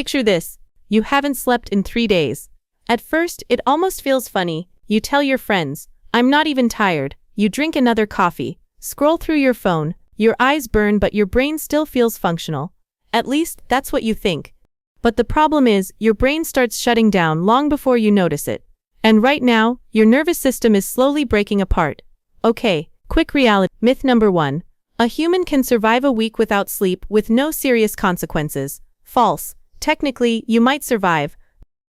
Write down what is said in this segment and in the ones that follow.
Picture this. You haven't slept in 3 days. At first, it almost feels funny. You tell your friends, "I'm not even tired." You drink another coffee, scroll through your phone, your eyes burn but your brain still feels functional. At least, that's what you think. But the problem is, your brain starts shutting down long before you notice it. And right now, your nervous system is slowly breaking apart. Okay, quick reality. Myth number 1. A human can survive a week without sleep with no serious consequences. False. Technically, you might survive,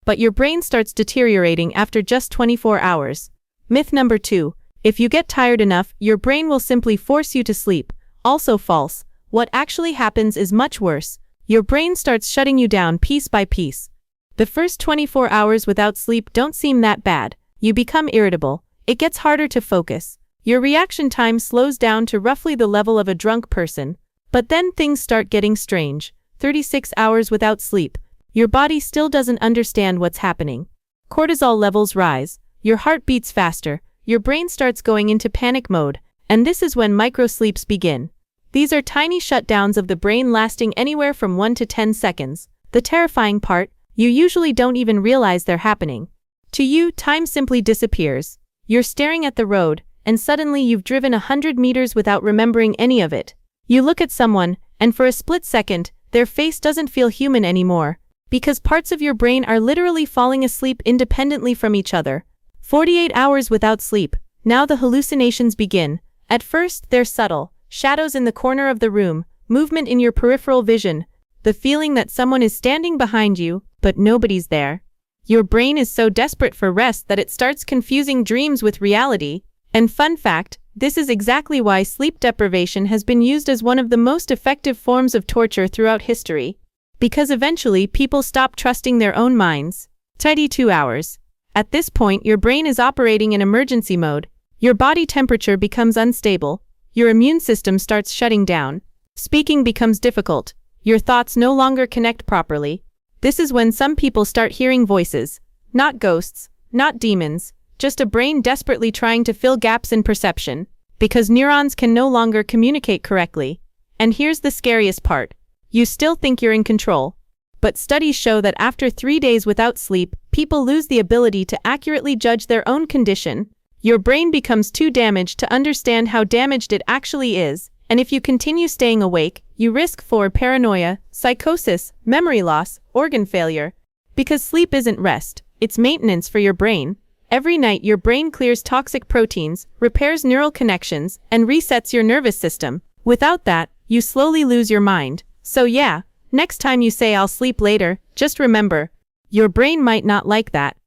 but your brain starts deteriorating after just 24 hours. Myth number 2. If you get tired enough, your brain will simply force you to sleep. Also false. What actually happens is much worse. Your brain starts shutting you down piece by piece. The first 24 hours without sleep don't seem that bad. You become irritable. It gets harder to focus. Your reaction time slows down to roughly the level of a drunk person. But then things start getting strange. 36 hours without sleep. Your body still doesn't understand what's happening. Cortisol levels rise. Your heart beats faster. Your brain starts going into panic mode, and this is when microsleeps begin. These are tiny shutdowns of the brain lasting anywhere from 1 to 10 seconds. The terrifying part, you usually don't even realize they're happening. To you, time simply disappears. You're staring at the road, and suddenly you've driven 100 meters without remembering any of it. You look at someone, and for a split second, their face doesn't feel human anymore, because parts of your brain are literally falling asleep independently from each other. 48 hours without sleep. Now the hallucinations begin. At first, they're subtle. Shadows in the corner of the room, movement in your peripheral vision, the feeling that someone is standing behind you, but nobody's there. Your brain is so desperate for rest that it starts confusing dreams with reality. And fun fact, this is exactly why sleep deprivation has been used as one of the most effective forms of torture throughout history. Because eventually people stop trusting their own minds. 2 hours. At this point, your brain is operating in emergency mode. Your body temperature becomes unstable. Your immune system starts shutting down. Speaking becomes difficult. Your thoughts no longer connect properly. This is when some people start hearing voices. Not ghosts, not demons, just a brain desperately trying to fill gaps in perception, because neurons can no longer communicate correctly. And here's the scariest part. You still think you're in control. But studies show that after 3 days without sleep, people lose the ability to accurately judge their own condition. Your brain becomes too damaged to understand how damaged it actually is, and if you continue staying awake, you risk paranoia, psychosis, memory loss, organ failure. Because sleep isn't rest, it's maintenance for your brain. Every night your brain clears toxic proteins, repairs neural connections, and resets your nervous system. Without that, you slowly lose your mind. So yeah, next time you say "I'll sleep later," just remember, your brain might not like that.